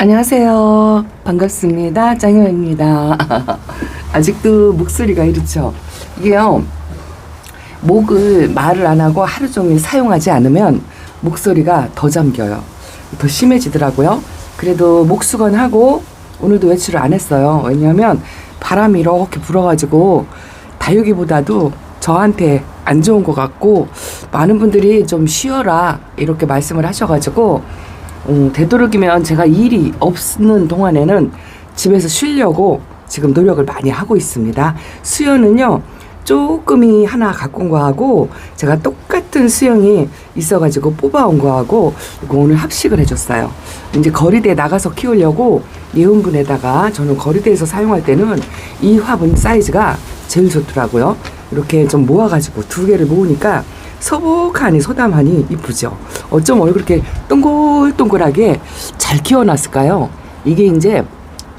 안녕하세요. 반갑습니다. 짱이입니다. 아직도 목소리가 이렇죠. 이게요, 말을 안 하고 하루 종일 사용하지 않으면 목소리가 더 잠겨요. 더 심해지더라고요. 그래도 목수건하고 오늘도 외출을 안 했어요. 왜냐하면 바람이 이렇게 불어가지고 다육이보다도 저한테 안 좋은 것 같고, 많은 분들이 좀 쉬어라 이렇게 말씀을 하셔가지고 되도록이면 제가 일이 없는 동안에는 집에서 쉬려고 지금 노력을 많이 하고 있습니다. 수연은요, 조금이 하나 갖고 온 거하고 제가 똑같은 수영이 있어가지고 뽑아온 거하고 이거 오늘 합식을 해줬어요. 이제 거리대에 나가서 키우려고 예온분에다가, 저는 거리대에서 사용할 때는 이 화분 사이즈가 제일 좋더라고요. 이렇게 좀 모아가지고 두 개를 모으니까 소복하니 소담하니 이쁘죠. 어쩜 얼굴 이렇게 동글동글하게 잘 키워놨을까요? 이게 이제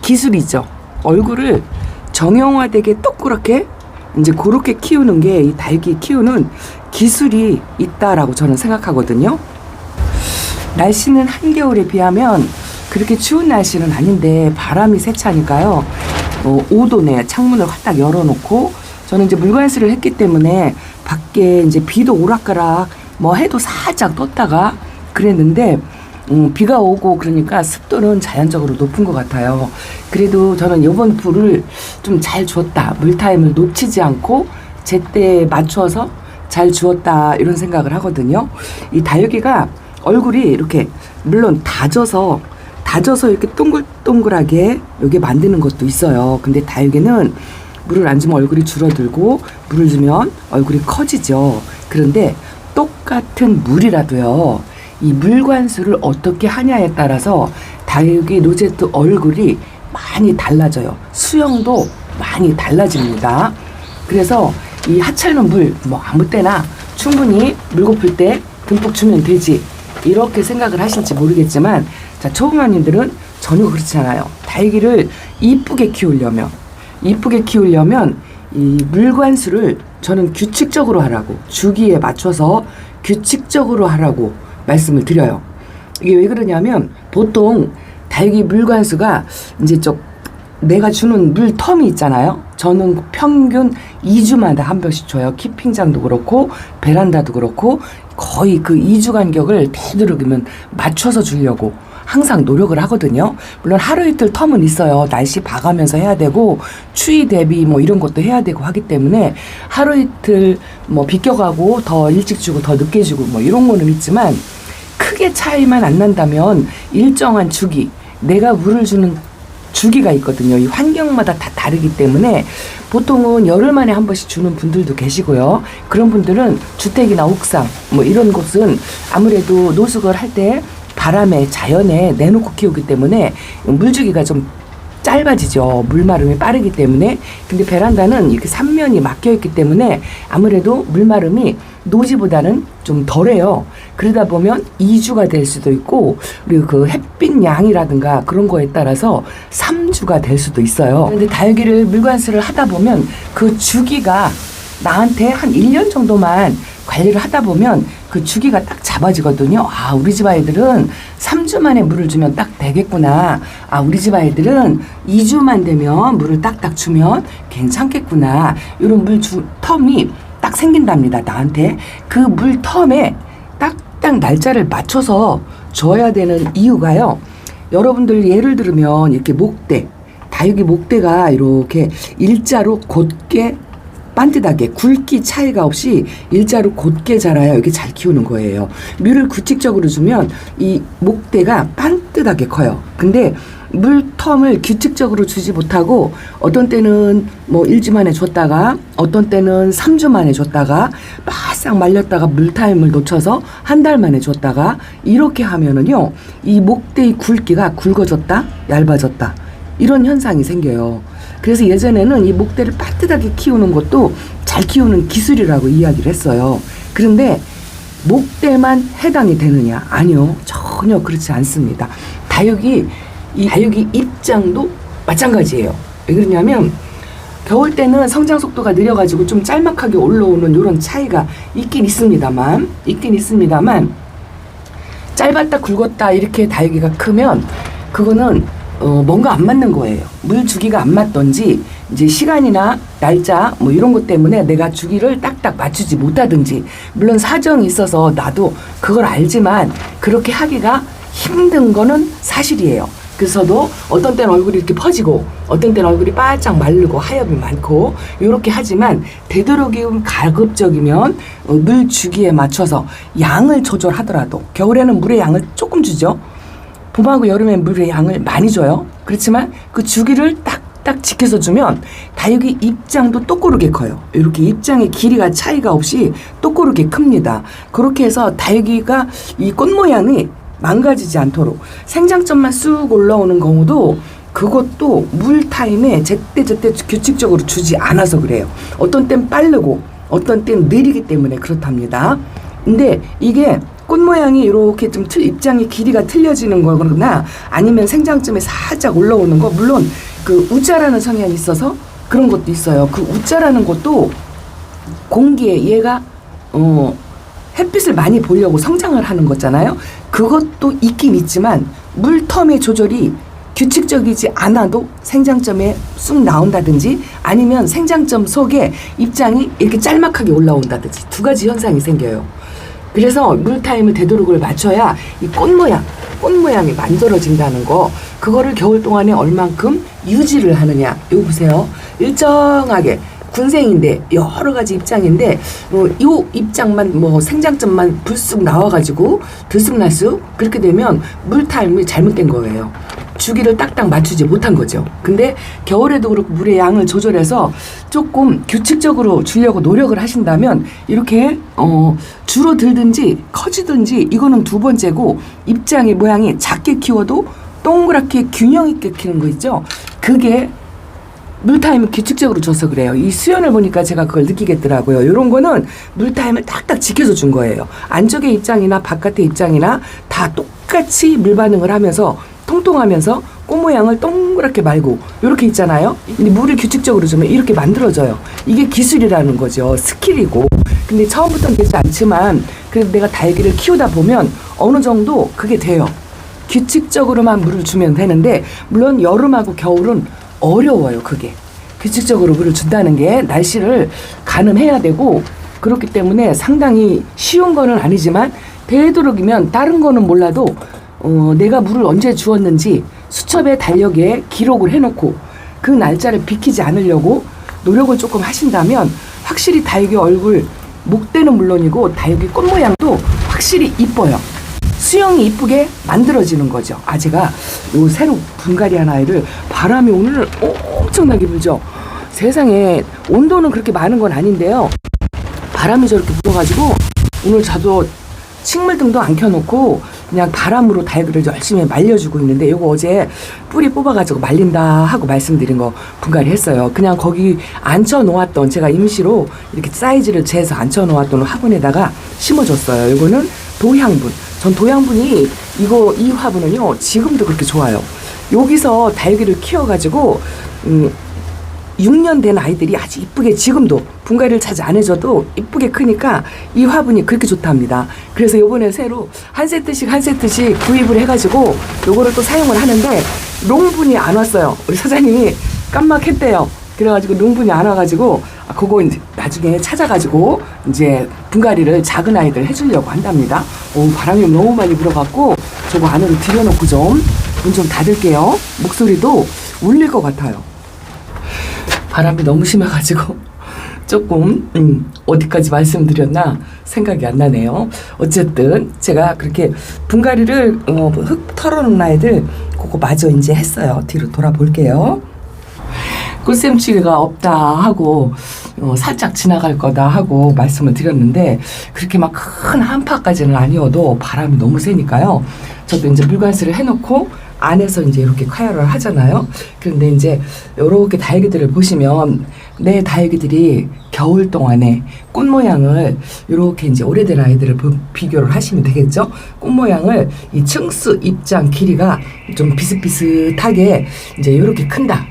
기술이죠. 얼굴을 정형화되게 동그랗게 이제 그렇게 키우는 게 이 다육이 키우는 기술이 있다라고 저는 생각하거든요. 날씨는 한겨울에 비하면 그렇게 추운 날씨는 아닌데 바람이 세차니까요. 5도네. 창문을 활짝 열어놓고 저는 이제 물관수를 했기 때문에 밖에 이제 비도 오락가락 해도 살짝 떴다가 그랬는데 비가 오고 그러니까 습도는 자연적으로 높은 것 같아요. 그래도 저는 이번 불을 좀 잘 주었다. 물타임을 놓치지 않고 제때에 맞춰서 잘 주었다, 이런 생각을 하거든요. 이 다육이가 얼굴이 이렇게 물론 다져서 이렇게 동글동글하게 여기 만드는 것도 있어요. 근데 다육이는 물을 안 주면 얼굴이 줄어들고 물을 주면 얼굴이 커지죠. 그런데 똑같은 물이라도요, 이 물관수를 어떻게 하냐에 따라서 다육이 로제트 얼굴이 많이 달라져요. 수영도 많이 달라집니다. 그래서 이 하찮은 물 아무 때나 충분히 물 고플 때 듬뿍 주면 되지, 이렇게 생각을 하실지 모르겠지만, 자, 초보마님들은 전혀 그렇지 않아요. 다육이를 이쁘게 키우려면 이 물관수를 저는 규칙적으로 하라고, 주기에 맞춰서 규칙적으로 하라고 말씀을 드려요. 이게 왜 그러냐면, 보통 다육이 물관수가 이제 내가 주는 물 텀이 있잖아요. 저는 평균 2주마다 한 번씩 줘요. 키핑장도 그렇고 베란다도 그렇고 거의 그 2주 간격을 되도록이면 맞춰서 주려고 항상 노력을 하거든요. 물론 하루 이틀 텀은 있어요. 날씨 봐가면서 해야 되고 추위 대비 이런 것도 해야 되고 하기 때문에 하루 이틀 비껴가고 더 일찍 주고 더 늦게 주고 이런 거는 있지만, 크게 차이만 안 난다면 일정한 주기, 내가 물을 주는 주기가 있거든요. 이 환경마다 다 다르기 때문에 보통은 열흘 만에 한 번씩 주는 분들도 계시고요. 그런 분들은 주택이나 옥상 이런 곳은 아무래도 노숙을 할 때 바람에 자연에 내놓고 키우기 때문에 물주기가 좀 짧아지죠. 물마름이 빠르기 때문에. 근데 베란다는 이렇게 삼면이 막혀있기 때문에 아무래도 물마름이 노지보다는 좀 덜해요. 그러다 보면 2주가 될 수도 있고, 그리고 그 햇빛 양이라든가 그런 거에 따라서 3주가 될 수도 있어요. 근데 다육이를 물관수를 하다 보면 그 주기가 나한테 한 1년 정도만 관리를 하다 보면 그 주기가 딱 잡아지거든요. 아, 우리 집 아이들은 3주 만에 물을 주면 딱 되겠구나. 아, 우리 집 아이들은 2주만 되면 물을 딱딱 주면 괜찮겠구나. 이런 텀이 딱 생긴답니다. 나한테. 그 물 텀에 딱딱 날짜를 맞춰서 줘야 되는 이유가요. 여러분들 예를 들면 이렇게 다육이 목대가 이렇게 일자로 곧게 반듯하게 굵기 차이가 없이 일자로 곧게 자라야 이렇게 잘 키우는 거예요. 물을 규칙적으로 주면 이 목대가 반듯하게 커요. 근데 물텀을 규칙적으로 주지 못하고 어떤 때는 1주 만에 줬다가 어떤 때는 3주 만에 줬다가 바싹 말렸다가 물타임을 놓쳐서 한 달 만에 줬다가 이렇게 하면은요, 이 목대의 굵기가 굵어졌다 얇아졌다 이런 현상이 생겨요. 그래서 예전에는 이 목대를 빠듯하게 키우는 것도 잘 키우는 기술이라고 이야기를 했어요. 그런데 목대만 해당이 되느냐? 아니요. 전혀 그렇지 않습니다. 다육이 입장도 마찬가지예요. 왜 그러냐면 겨울 때는 성장 속도가 느려가지고 좀 짤막하게 올라오는 이런 차이가 있긴 있습니다만 짧았다 굵었다 이렇게 다육이가 크면 그거는 뭔가 안 맞는 거예요. 물 주기가 안 맞던지 이제 시간이나 날짜 뭐 이런 것 때문에 내가 주기를 딱딱 맞추지 못하든지, 물론 사정이 있어서 나도 그걸 알지만 그렇게 하기가 힘든 거는 사실이에요. 그래서도 어떤 때는 얼굴이 이렇게 퍼지고 어떤 때는 얼굴이 바짝 마르고 하엽이 많고 이렇게 하지만, 되도록이면 가급적이면 물 주기에 맞춰서 양을 조절하더라도, 겨울에는 물의 양을 조금 주죠. 봄하고 여름에 물의 양을 많이 줘요. 그렇지만 그 주기를 딱딱 지켜서 주면 다육이 입장도 똑고르게 커요. 이렇게 입장의 길이가 차이가 없이 똑고르게 큽니다. 그렇게 해서 다육이가 이 꽃 모양이 망가지지 않도록 생장점만 쑥 올라오는 경우도, 그것도 물 타임에 제때 규칙적으로 주지 않아서 그래요. 어떤 땐 빠르고 어떤 땐 느리기 때문에 그렇답니다. 근데 이게 꽃 모양이 이렇게 좀 입장의 길이가 틀려지는 거거나 아니면 생장점에 살짝 올라오는 거, 물론 그 우자라는 성향이 있어서 그런 것도 있어요. 그 우자라는 것도 공기에 얘가 햇빛을 많이 보려고 성장을 하는 거잖아요. 그것도 있긴 있지만 물텀의 조절이 규칙적이지 않아도 생장점에 쑥 나온다든지, 아니면 생장점 속에 입장이 이렇게 짤막하게 올라온다든지, 두 가지 현상이 생겨요. 그래서 물타임을 되도록을 맞춰야 이 꽃 모양이 만들어진다는 거, 그거를 겨울 동안에 얼만큼 유지를 하느냐. 이거 보세요. 일정하게 군생인데 여러 가지 입장인데 요 입장만 생장점만 불쑥 나와가지고 들쑥날쑥 그렇게 되면 물타임이 잘못된 거예요. 주기를 딱딱 맞추지 못한 거죠. 근데 겨울에도 그렇고 물의 양을 조절해서 조금 규칙적으로 주려고 노력을 하신다면 이렇게 줄어들든지 커지든지, 이거는 두 번째고, 입장의 모양이 작게 키워도 동그랗게 균형 있게 키우는 거 있죠. 그게 물타임을 규칙적으로 줘서 그래요. 이 수연을 보니까 제가 그걸 느끼겠더라고요. 이런 거는 물타임을 딱딱 지켜서 준 거예요. 안쪽의 입장이나 바깥의 입장이나 다 똑같이 물 반응을 하면서 통통하면서 꽃 모양을 동그랗게 말고 이렇게 있잖아요. 근데 물을 규칙적으로 주면 이렇게 만들어져요. 이게 기술이라는 거죠. 스킬이고. 근데 처음부터는 되지 않지만 그래도 내가 다육이를 키우다 보면 어느 정도 그게 돼요. 규칙적으로만 물을 주면 되는데, 물론 여름하고 겨울은 어려워요. 그게 규칙적으로 물을 준다는 게 날씨를 가늠해야 되고, 그렇기 때문에 상당히 쉬운 거는 아니지만 되도록이면 다른 거는 몰라도 내가 물을 언제 주었는지 수첩의 달력에 기록을 해놓고 그 날짜를 비키지 않으려고 노력을 조금 하신다면 확실히 다육이 얼굴, 목대는 물론이고 다육이 꽃 모양도 확실히 이뻐요. 수영이 이쁘게 만들어지는 거죠. 제가 요 새로 분갈이 한 아이를, 바람이 오늘 엄청나게 불죠. 세상에 온도는 그렇게 많은 건 아닌데요. 바람이 저렇게 불어가지고 오늘 저도 식물등도 안 켜놓고 그냥 바람으로 다육이를 열심히 말려주고 있는데, 요거 어제 뿌리 뽑아가지고 말린다 하고 말씀드린 거 분갈이 했어요. 그냥 거기 앉혀놓았던, 제가 임시로 이렇게 사이즈를 재서 앉혀놓았던 화분에다가 심어줬어요. 요거는 도향분. 전 도향분이 이 화분은요 지금도 그렇게 좋아요. 여기서 다육이를 키워가지고 6년 된 아이들이 아주 이쁘게 지금도 분갈이를 자주 안 해줘도 이쁘게 크니까 이 화분이 그렇게 좋답니다. 그래서 요번에 새로 한 세트씩 구입을 해가지고 요거를 또 사용을 하는데, 롱분이 안 왔어요. 우리 사장님이 깜빡했대요. 그래가지고 롱분이 안 와가지고 그거 이제 나중에 찾아가지고 이제 분갈이를 작은 아이들 해주려고 한답니다. 바람이 너무 많이 불어갖고 저거 안으로 들여놓고 문 좀 닫을게요. 목소리도 울릴 것 같아요. 바람이 너무 심해가지고 조금 어디까지 말씀드렸나 생각이 안 나네요. 어쨌든 제가 그렇게 분갈이를 흙 털어놓은 아이들 그거 마저 이제 했어요. 뒤로 돌아볼게요. 꽃샘추위가 없다 하고 살짝 지나갈 거다 하고 말씀을 드렸는데, 그렇게 막 큰 한파까지는 아니어도 바람이 너무 세니까요. 저도 이제 물관수를 해놓고 안에서 이제 이렇게 카열을 하잖아요. 그런데 이제 요렇게 다육이들을 보시면 내 다육이들이 겨울 동안에 꽃 모양을 요렇게 이제 오래된 아이들을 비교를 하시면 되겠죠. 꽃 모양을 이 층수 입장 길이가 좀 비슷비슷하게 이제 요렇게 큰다.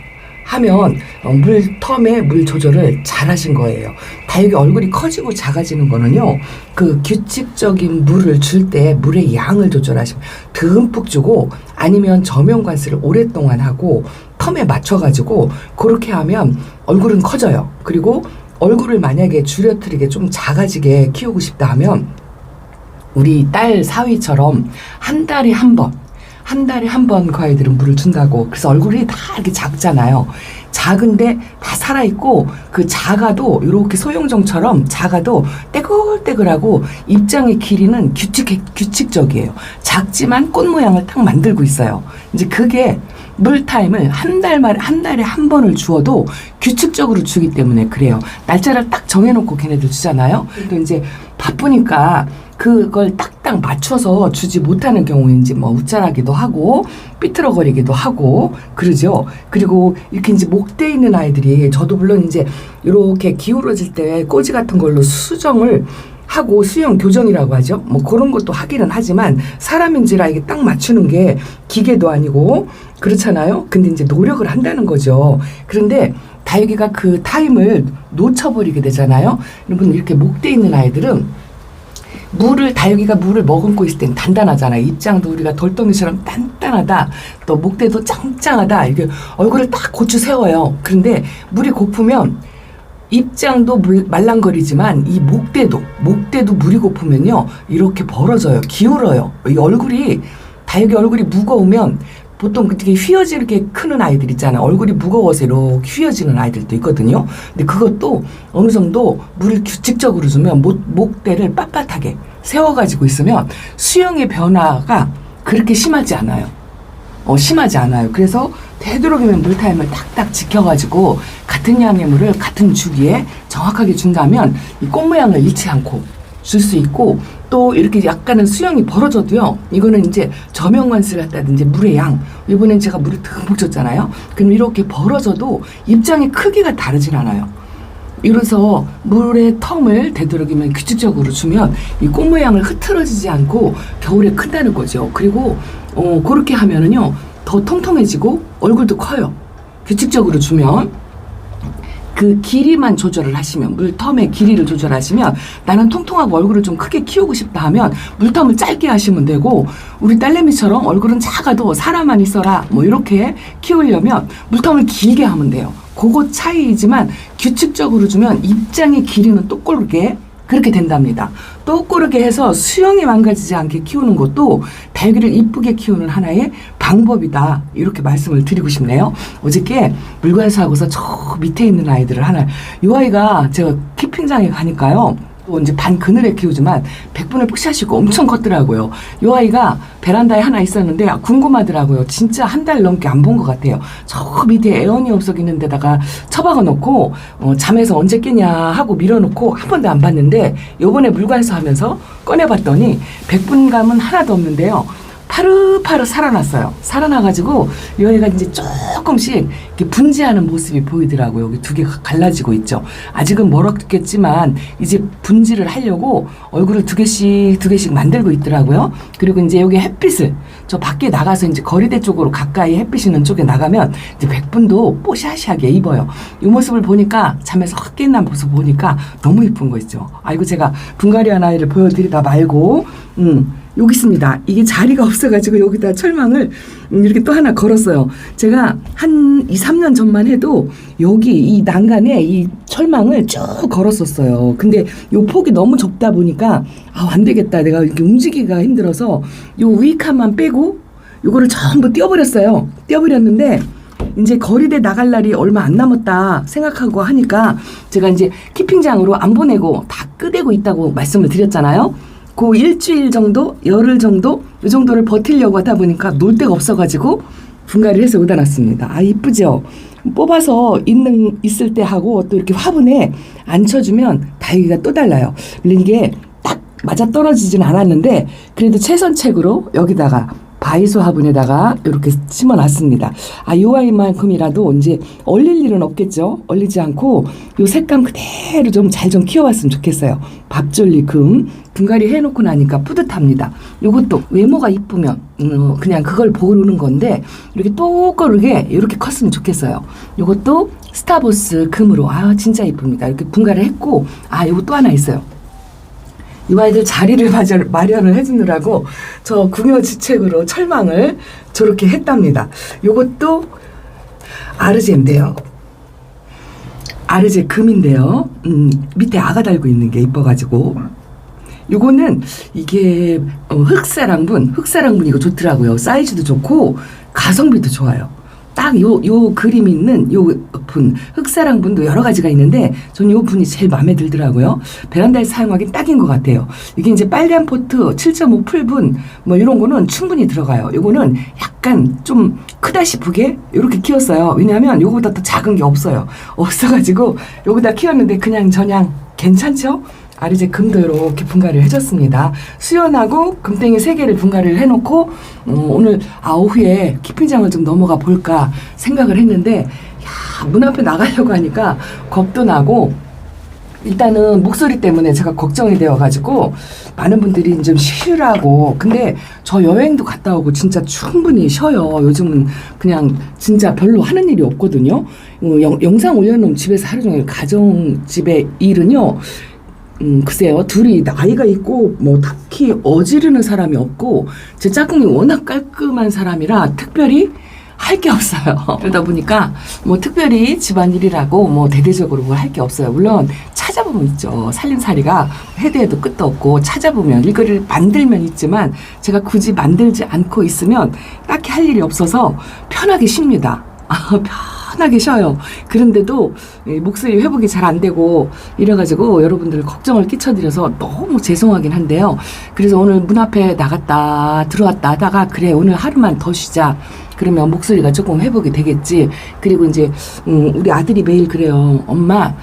하면 물 텀의 물 조절을 잘 하신 거예요. 다육이 얼굴이 커지고 작아지는 거는요, 그 규칙적인 물을 줄 때 물의 양을 조절하시면 듬뿍 주고, 아니면 저면 관수를 오랫동안 하고 텀에 맞춰가지고 그렇게 하면 얼굴은 커져요. 그리고 얼굴을 만약에 줄여트리게 좀 작아지게 키우고 싶다 하면 우리 딸 사위처럼 한 달에 한 번 그 아이들은 물을 준다고. 그래서 얼굴이 다 이렇게 작잖아요. 작은데 다 살아있고, 그 작아도 이렇게 소형종처럼 작아도 떼글떼글하고 입장의 길이는 규칙적이에요. 작지만 꽃 모양을 딱 만들고 있어요. 이제 그게 물타임을 한 달에 한 번을 주어도 규칙적으로 주기 때문에 그래요. 날짜를 딱 정해놓고 걔네들 주잖아요. 또 이제 바쁘니까 그걸 딱딱 맞춰서 주지 못하는 경우인지 뭐 우쭐하기도 하고 삐뚤어거리기도 하고 그러죠. 그리고 이렇게 이제 목대 있는 아이들이, 저도 물론 이제 이렇게 기울어질 때 꼬지 같은 걸로 수정을 하고 수영 교정이라고 하죠. 뭐 그런 것도 하기는 하지만 사람인지라 이게 딱 맞추는 게 기계도 아니고 그렇잖아요. 근데 이제 노력을 한다는 거죠. 그런데 다육이가 그 타임을 놓쳐버리게 되잖아요. 여러분, 이렇게 목대 있는 아이들은 다육이가 물을 머금고 있을 땐 단단하잖아요. 입장도 우리가 돌덩이처럼 단단하다. 또 목대도 짱짱하다. 이렇게 얼굴을 딱 고추 세워요. 그런데 물이 고프면 입장도 말랑거리지만 이 목대도 물이 고프면요, 이렇게 벌어져요. 기울어요. 이 얼굴이, 다육이 얼굴이 무거우면 보통 되게 휘어지게 크는 아이들 있잖아요. 얼굴이 무거워서 이렇게 휘어지는 아이들도 있거든요. 근데 그것도 어느 정도 물을 규칙적으로 주면 목대를 빳빳하게 세워가지고 있으면 수영의 변화가 그렇게 심하지 않아요. 그래서 되도록이면 물타임을 딱딱 지켜가지고 같은 양의 물을 같은 주기에 정확하게 준다면 이 꽃 모양을 잃지 않고 줄 수 있고, 또 이렇게 약간은 수영이 벌어져도요, 이거는 이제 저면관수를 했다든지 물의 양, 이번엔 제가 물을 듬뿍 줬잖아요. 그럼 이렇게 벌어져도 입장의 크기가 다르진 않아요. 이래서 물의 텀을 되도록이면 규칙적으로 주면 이 꽃 모양을 흐트러지지 않고 겨울에 큰다는 거죠. 그리고 그렇게 하면은요, 더 통통해지고 얼굴도 커요. 규칙적으로 주면. 그 길이만 조절을 하시면, 물텀의 길이를 조절하시면, 나는 통통하고 얼굴을 좀 크게 키우고 싶다 하면 물텀을 짧게 하시면 되고, 우리 딸내미처럼 얼굴은 작아도 사람만 있어라 뭐 이렇게 키우려면 물텀을 길게 하면 돼요. 그거 차이이지만 규칙적으로 주면 입장의 길이는 똑고르게 그렇게 된답니다. 똑고르게 해서 수영이 망가지지 않게 키우는 것도 다육이를 이쁘게 키우는 하나의 방법이다. 이렇게 말씀을 드리고 싶네요. 어저께 물관수하고서 저 밑에 있는 아이들을 이 아이가 제가 키핑장에 가니까요, 또 이제 반 그늘에 키우지만 100분을 푸시하시고 엄청 컸더라고요. 이 아이가 베란다에 하나 있었는데 궁금하더라고요. 진짜 한 달 넘게 안 본 것 같아요. 저 밑에 애원이 없어 있는 데다가 처박아 놓고 잠에서 언제 깨냐 하고 밀어놓고 한 번도 안 봤는데, 요번에 물관수 하면서 꺼내봤더니 100분감은 하나도 없는데요, 파릇파릇 살아났어요. 살아나가지고 여기가 이제 조금씩 이렇게 분지하는 모습이 보이더라고요. 여기 두 개가 갈라지고 있죠. 아직은 멀었겠지만 이제 분지를 하려고 얼굴을 두 개씩 만들고 있더라고요. 그리고 이제 여기 햇빛을, 저 밖에 나가서 이제 거리대 쪽으로 가까이 햇빛 있는 쪽에 나가면 이제 백분도 뽀샤시하게 입어요. 이 모습을 보니까, 잠에서 확 깬 모습 보니까 너무 이쁜 거 있죠. 아이고, 제가 분갈이한 아이를 보여드리다 말고, 여기 있습니다. 이게 자리가 없어가지고 여기다 철망을 이렇게 또 하나 걸었어요. 제가 한 2, 3년 전만 해도 여기 이 난간에 이 철망을 쭉 걸었었어요. 근데 요 폭이 너무 좁다 보니까 안 되겠다. 내가 이렇게 움직이기가 힘들어서 요 위칸만 빼고 요거를 전부 떼어버렸어요. 떼어버렸는데 이제 거리대 나갈 날이 얼마 안 남았다 생각하고 하니까 제가 이제 키핑장으로 안 보내고 다 끄대고 있다고 말씀을 드렸잖아요. 그 일주일 정도, 열흘 정도, 이 정도를 버티려고 하다 보니까 놀 데가 없어가지고 분갈이를 해서 오다 놨습니다. 이쁘죠? 뽑아서 있을 때 하고 또 이렇게 화분에 앉혀주면 다육이가 또 달라요. 물론 이게 딱 맞아 떨어지진 않았는데 그래도 최선책으로 여기다가 바이소 화분에다가 이렇게 심어놨습니다. 요 아이만큼이라도 이제 얼릴 일은 없겠죠. 얼리지 않고 요 색감 그대로 좀 잘 좀 키워왔으면 좋겠어요. 밥졸리 분갈이 해놓고 나니까 뿌듯합니다. 요것도 외모가 이쁘면 그냥 그걸 보는 건데 이렇게 똑고르게 이렇게 컸으면 좋겠어요. 요것도 스타보스 금으로 진짜 이쁩니다. 이렇게 분갈이를 했고 요거 또 하나 있어요. 이 아이들 자리를 마련을 해주느라고 저 궁여지책으로 철망을 저렇게 했답니다. 요것도 아르제인데요. 아르제 금인데요. 밑에 아가 달고 있는 게 이뻐가지고 요거는 이게 흑사랑분 이거 좋더라고요. 사이즈도 좋고 가성비도 좋아요. 딱 요 그림 있는 요 분, 흑사랑분도 여러 가지가 있는데 전 요 분이 제일 마음에 들더라고요. 베란다에 사용하기 딱인 것 같아요. 이게 이제 빨간 포트 7.5 풀분 뭐 이런 거는 충분히 들어가요. 요거는 약간 좀 크다 싶게 이렇게 키웠어요. 왜냐하면 요거보다 더 작은 게 없어가지고 요거다 키웠는데 그냥 저냥 괜찮죠? 아르제 금도 이렇게 분갈이를 해줬습니다. 수연하고 금땡이 3개를 분갈이를 해놓고 오늘 오후에 키핑장을 좀 넘어가 볼까 생각을 했는데 문 앞에 나가려고 하니까 겁도 나고 일단은 목소리 때문에 제가 걱정이 되어가지고 많은 분들이 좀 쉬라고. 근데 저 여행도 갔다 오고 진짜 충분히 쉬어요. 요즘은 그냥 진짜 별로 하는 일이 없거든요. 영상 올려놓으면 집에서 하루 종일 가정집에 일은요. 글쎄요, 둘이 나이가 있고 뭐 딱히 어지르는 사람이 없고 제 짝꿍이 워낙 깔끔한 사람이라 특별히 할 게 없어요. 그러다 보니까 뭐 특별히 집안일이라고 뭐 대대적으로 뭘 할 게 없어요. 물론 찾아보면 있죠. 살림살이가 해도 해도 끝도 없고 찾아보면 일거리를 만들면 있지만 제가 굳이 만들지 않고 있으면 딱히 할 일이 없어서 편하게 쉽니다. 편하게 쉬어요. 그런데도 목소리 회복이 잘 안 되고 이래가지고 여러분들 걱정을 끼쳐드려서 너무 죄송하긴 한데요. 그래서 오늘 문 앞에 나갔다 들어왔다 하다가 그래 오늘 하루만 더 쉬자. 그러면 목소리가 조금 회복이 되겠지. 그리고 이제 우리 아들이 매일 그래요. 엄마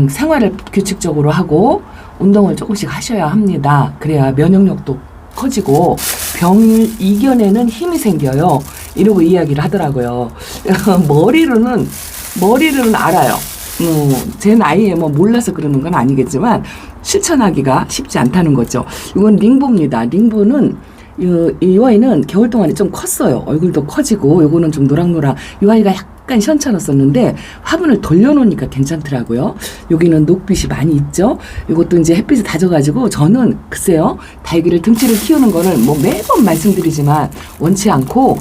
생활을 규칙적으로 하고 운동을 조금씩 하셔야 합니다. 그래야 면역력도 커지고 병을 이겨내는 힘이 생겨요. 이러고 이야기를 하더라고요. 머리로는 알아요. 제 나이에 뭐 몰라서 그러는 건 아니겠지만 실천하기가 쉽지 않다는 거죠. 이건 링보입니다. 링보는 이 아이는 겨울 동안에 좀 컸어요. 얼굴도 커지고 요거는 좀 노랑노랑. 이 아이가 약간 시원찮았었는데 화분을 돌려놓으니까 괜찮더라고요. 여기는 녹빛이 많이 있죠. 이것도 이제 햇빛이 다져가지고 저는 글쎄요 달기를 등치를 키우는 거는 뭐 매번 말씀드리지만 원치 않고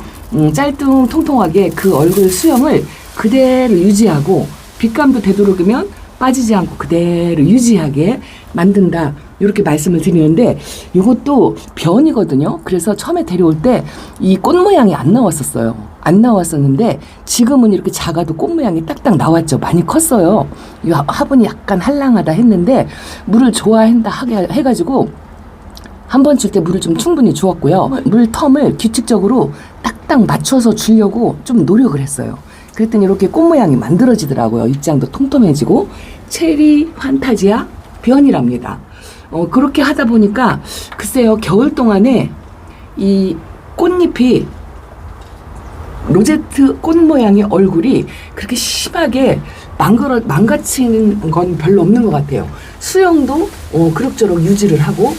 짤뚱통통하게 그 얼굴 수영을 그대로 유지하고 빛감도 되도록이면 빠지지 않고 그대로 유지하게 만든다. 이렇게 말씀을 드리는데 이것도 변이거든요. 그래서 처음에 데려올 때 이 꽃 모양이 안 나왔었어요. 안 나왔었는데 지금은 이렇게 작아도 꽃 모양이 딱딱 나왔죠. 많이 컸어요. 이 화분이 약간 한량하다 했는데 물을 좋아한다 해가지고 한 번 줄 때 물을 좀 충분히 주었고요. 물 텀을 규칙적으로 딱딱 맞춰서 주려고 좀 노력을 했어요. 그랬더니 이렇게 꽃 모양이 만들어지더라고요. 입장도 통통해지고 체리 판타지아 변이랍니다. 그렇게 하다 보니까 글쎄요 겨울 동안에 이 꽃잎이 로제트 꽃 모양의 얼굴이 그렇게 심하게 망가치는 건 별로 없는 것 같아요. 수영도 그럭저럭 유지를 하고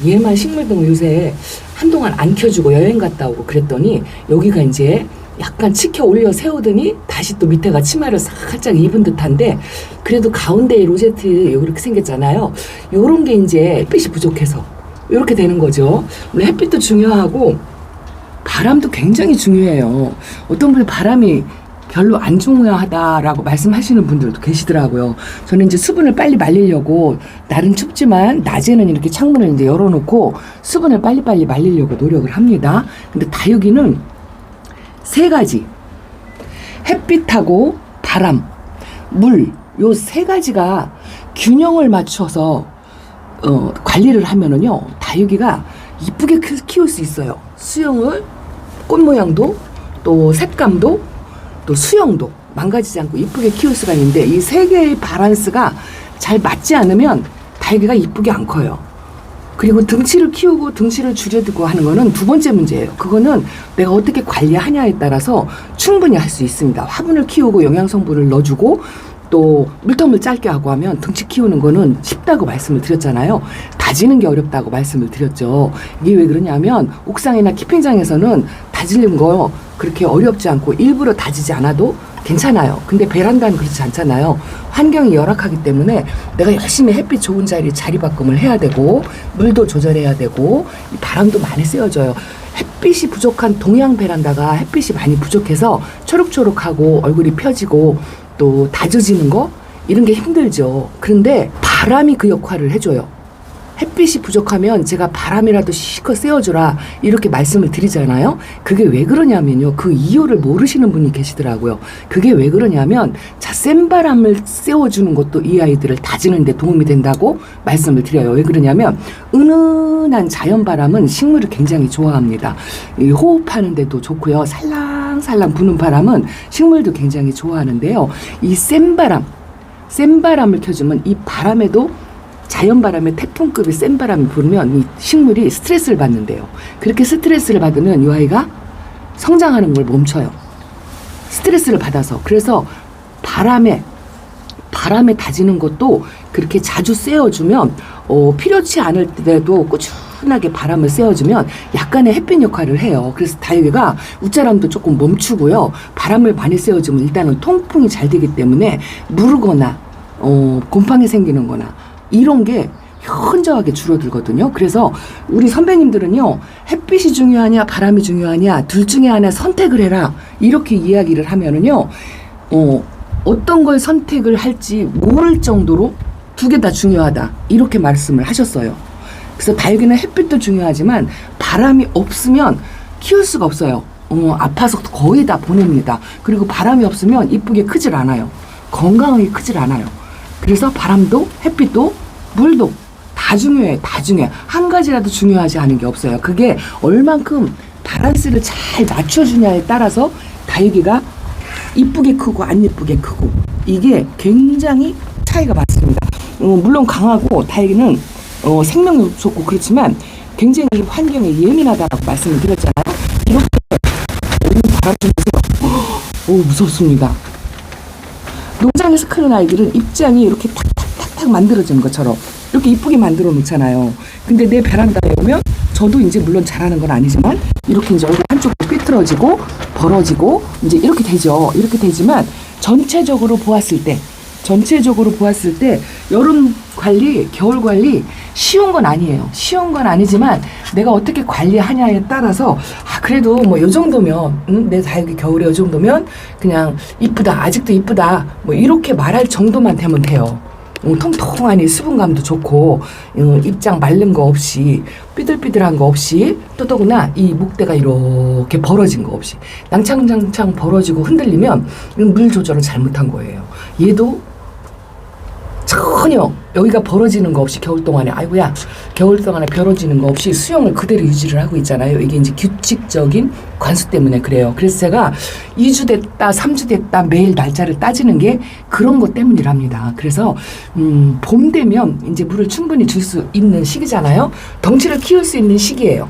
얘만 식물등 요새 한동안 안 켜주고 여행 갔다 오고 그랬더니 여기가 이제 약간 치켜 올려 세우더니 다시 또 밑에가 치마를 살짝 입은 듯한데 그래도 가운데에 로제트 이렇게 생겼잖아요. 요런 게 이제 햇빛이 부족해서 이렇게 되는 거죠. 물론 햇빛도 중요하고 바람도 굉장히 중요해요. 어떤 분이 바람이 별로 안 중요하다라고 말씀하시는 분들도 계시더라고요. 저는 이제 수분을 빨리 말리려고 날은 춥지만 낮에는 이렇게 창문을 이제 열어놓고 수분을 빨리빨리 말리려고 노력을 합니다. 근데 다육이는 3가지 햇빛하고 바람, 물 요 3가지가 균형을 맞춰서 관리를 하면은요 다육이가 이쁘게 키울 수 있어요. 수영을 꽃 모양도 또 색감도 또 수영도 망가지지 않고 이쁘게 키울 수가 있는데 이 3개의 밸런스가 잘 맞지 않으면 다육이가 이쁘게 안 커요. 그리고 등치를 키우고 등치를 줄여두고 하는 거는 두 번째 문제예요. 그거는 내가 어떻게 관리하냐에 따라서 충분히 할 수 있습니다. 화분을 키우고 영양성분을 넣어주고 또 물텀을 짧게 하고 하면 등치 키우는 거는 쉽다고 말씀을 드렸잖아요. 다지는 게 어렵다고 말씀을 드렸죠. 이게 왜 그러냐면 옥상이나 키핑장에서는 다지는 거 그렇게 어렵지 않고 일부러 다지지 않아도 괜찮아요. 근데 베란다는 그렇지 않잖아요. 환경이 열악하기 때문에 내가 열심히 햇빛 좋은 자리에 자리바꿈을 해야 되고 물도 조절해야 되고 바람도 많이 쐬어줘요. 햇빛이 부족한 동양 베란다가 햇빛이 많이 부족해서 초록초록하고 얼굴이 펴지고 또 다져지는 거 이런 게 힘들죠. 그런데 바람이 그 역할을 해줘요. 햇빛이 부족하면 제가 바람이라도 실컷 쐬어주라 이렇게 말씀을 드리잖아요. 그게 왜 그러냐면요. 그 이유를 모르시는 분이 계시더라고요. 그게 왜 그러냐면 센 바람을 쐬어주는 것도 이 아이들을 다지는 데 도움이 된다고 말씀을 드려요. 왜 그러냐면 은은한 자연바람은 식물을 굉장히 좋아합니다. 호흡하는 데도 좋고요. 살랑살랑 부는 바람은 식물도 굉장히 좋아하는데요. 이 센 바람을 켜주면 이 바람에도 자연바람에 태풍급의 센 바람이 불면 이 식물이 스트레스를 받는데요. 그렇게 스트레스를 받으면 이 아이가 성장하는 걸 멈춰요. 스트레스를 받아서. 그래서 바람에 다지는 것도 그렇게 자주 쐬어주면 필요치 않을 때도 꾸준하게 바람을 쐬어주면 약간의 햇빛 역할을 해요. 그래서 다육이가 웃자람도 조금 멈추고요. 바람을 많이 쐬어주면 일단은 통풍이 잘 되기 때문에 무르거나 곰팡이 생기는 거나 이런 게 현저하게 줄어들거든요. 그래서 우리 선배님들은요. 햇빛이 중요하냐 바람이 중요하냐 둘 중에 하나 선택을 해라. 이렇게 이야기를 하면은요. 어떤 걸 선택을 할지 모를 정도로 두 개 다 중요하다. 이렇게 말씀을 하셨어요. 그래서 다육이는 햇빛도 중요하지만 바람이 없으면 키울 수가 없어요. 아파서 거의 다 보냅니다. 그리고 바람이 없으면 이쁘게 크질 않아요. 건강하게 크질 않아요. 그래서 바람도 햇빛도 물도 다 중요해. 한 가지라도 중요하지 않은 게 없어요. 그게 얼만큼 밸런스를 잘 맞춰주냐에 따라서 다육이가 이쁘게 크고 안 이쁘게 크고 이게 굉장히 차이가 많습니다. 물론 강하고 다육이는 생명력도 좋고 그렇지만 굉장히 환경에 예민하다고 말씀을 드렸잖아요. 이렇게 바람 좀 보세요. 무섭습니다. 농장에서 크는 아이들은 입장이 이렇게 탁탁탁탁 만들어지는 것처럼 이렇게 이쁘게 만들어 놓잖아요. 근데 내 베란다에 오면 저도 이제 물론 잘하는 건 아니지만 이렇게 이제 얼굴 한쪽으로 삐뚤어지고 벌어지고 이제 이렇게 되죠. 이렇게 되지만 전체적으로 보았을 때 여름 관리, 겨울 관리 쉬운 건 아니에요. 쉬운 건 아니지만 내가 어떻게 관리하냐에 따라서 그래도 뭐 요 정도면 내 다육이 겨울에 요 정도면 그냥 이쁘다 아직도 이쁘다 뭐 이렇게 말할 정도만 되면 돼요. 통통하니 수분감도 좋고 입장 마른 거 없이 삐들삐들한 거 없이 또 더구나 이 목대가 이렇게 벌어진 거 없이 낭창낭창 벌어지고 흔들리면 물 조절을 잘못한 거예요. 얘도 전혀 여기가 벌어지는 거 없이 겨울 동안에 벌어지는 거 없이 수영을 그대로 유지를 하고 있잖아요. 이게 이제 규칙적인 관수 때문에 그래요. 그래서 제가 2주 됐다 3주 됐다 매일 날짜를 따지는 게 그런 것 때문이랍니다. 그래서 봄 되면 이제 물을 충분히 줄 수 있는 시기잖아요. 덩치를 키울 수 있는 시기예요.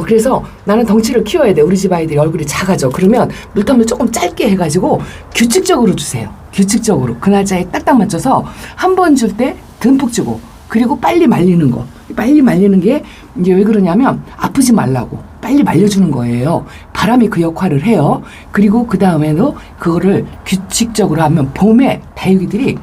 그래서 나는 덩치를 키워야 돼. 우리 집 아이들이 얼굴이 작아져. 그러면 물텀을 조금 짧게 해가지고 규칙적으로 주세요. 규칙적으로 그날짜에 딱딱 맞춰서 한 번 줄 때 듬뿍 주고 그리고 빨리 말리는 거. 빨리 말리는 게 이제 왜 그러냐면 아프지 말라고 빨리 말려주는 거예요. 바람이 그 역할을 해요. 그리고 그 다음에도 그거를 규칙적으로 하면 봄에 다육이들이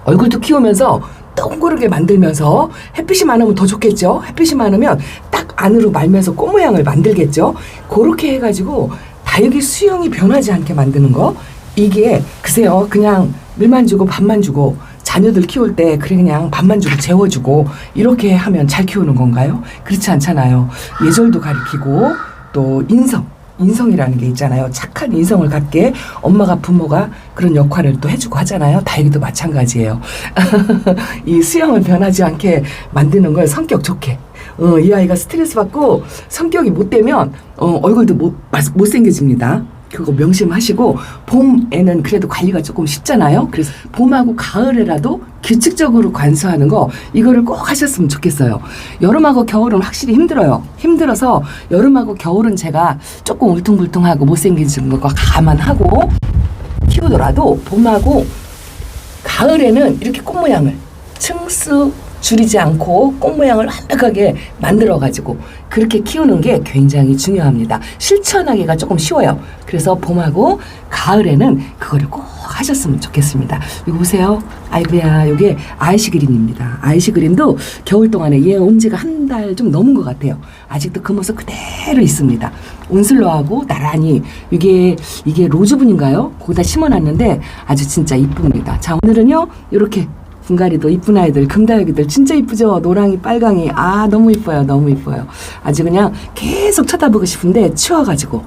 얼굴도 키우면서 동그랗게 만들면서 햇빛이 많으면 더 좋겠죠. 햇빛이 많으면 딱 안으로 말면서 꽃 모양을 만들겠죠. 그렇게 해가지고 다육이 수영이 변하지 않게 만드는 거. 이게 글쎄요 그냥 물만 주고 밥만 주고 자녀들 키울 때 그냥 밥만 주고 재워주고 이렇게 하면 잘 키우는 건가요? 그렇지 않잖아요. 예절도 가리키고 또 인성이라는 게 있잖아요. 착한 인성을 갖게 엄마가 부모가 그런 역할을 또 해주고 하잖아요. 다육이도 마찬가지예요. 이 수영을 변하지 않게 만드는 걸 성격 좋게 이 아이가 스트레스 받고 성격이 못 되면 얼굴도 못생겨집니다. 그거 명심하시고 봄에는 그래도 관리가 조금 쉽잖아요. 그래서 봄하고 가을에라도 규칙적으로 관수하는 거 이거를 꼭 하셨으면 좋겠어요. 여름하고 겨울은 확실히 힘들어요. 힘들어서 여름하고 겨울은 제가 조금 울퉁불퉁하고 못생긴 거 감안하고 키우더라도 봄하고 가을에는 이렇게 꽃 모양을 층수 줄이지 않고 꽃 모양을 완벽하게 만들어가지고 그렇게 키우는 게 굉장히 중요합니다. 실천하기가 조금 쉬워요. 그래서 봄하고 가을에는 그거를 꼭 하셨으면 좋겠습니다. 이거 보세요. 아이고야, 이게 아이시그린입니다. 아이시그린도 겨울 동안에 얘 온 지가 한 달 좀 넘은 것 같아요. 아직도 그 모습 그대로 있습니다. 온슬로하고 나란히 이게 로즈분인가요? 거기다 심어놨는데 아주 진짜 이쁩니다. 자, 오늘은요 이렇게 분갈이도 이쁜 아이들, 금다육이들 진짜 이쁘죠? 노랑이, 빨강이. 아, 너무 이뻐요. 너무 이뻐요. 아주 그냥 계속 쳐다보고 싶은데 추워가지고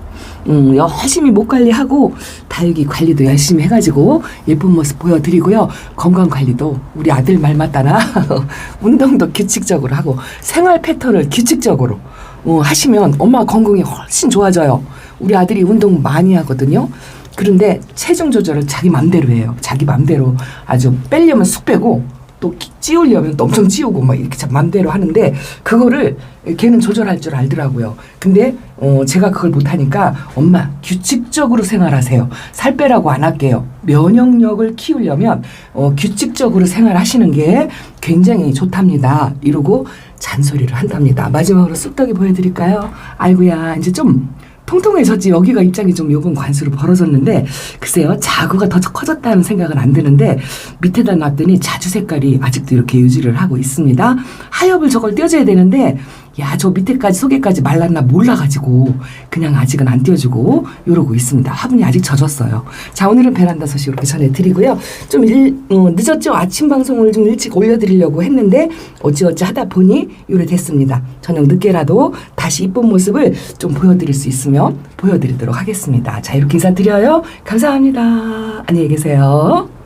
열심히 목 관리하고 다육이 관리도 열심히 해가지고 예쁜 모습 보여드리고요. 건강 관리도 우리 아들 말 맞다나 운동도 규칙적으로 하고 생활 패턴을 규칙적으로 하시면 엄마 건강이 훨씬 좋아져요. 우리 아들이 운동 많이 하거든요. 그런데 체중 조절을 자기 맘대로 해요. 자기 맘대로 아주 빼려면 쑥 빼고 또 찌우려면 또 엄청 찌우고 막 이렇게 참 맘대로 하는데 그거를 걔는 조절할 줄 알더라고요. 근데 제가 그걸 못하니까 엄마 규칙적으로 생활하세요. 살 빼라고 안 할게요. 면역력을 키우려면 규칙적으로 생활하시는 게 굉장히 좋답니다. 이러고 잔소리를 한답니다. 마지막으로 쑥떡이 보여드릴까요? 아이고야, 이제 좀 통통해졌지. 여기가 입장이 좀 요번 관수로 벌어졌는데 글쎄요, 자구가 더 커졌다는 생각은 안 드는데 밑에다 놨더니 자주 색깔이 아직도 이렇게 유지를 하고 있습니다. 하엽을 저걸 떼어줘야 되는데 야, 저 밑에까지 속에까지 말랐나 몰라가지고 그냥 아직은 안 띄워주고 이러고 있습니다. 화분이 아직 젖었어요. 자, 오늘은 베란다 소식 이렇게 전해드리고요. 좀 늦었죠. 아침 방송을 좀 일찍 올려드리려고 했는데 어찌어찌 하다 보니 요래 됐습니다. 저녁 늦게라도 다시 이쁜 모습을 좀 보여드릴 수 있으면 보여드리도록 하겠습니다. 자, 이렇게 인사드려요. 감사합니다. 안녕히 계세요.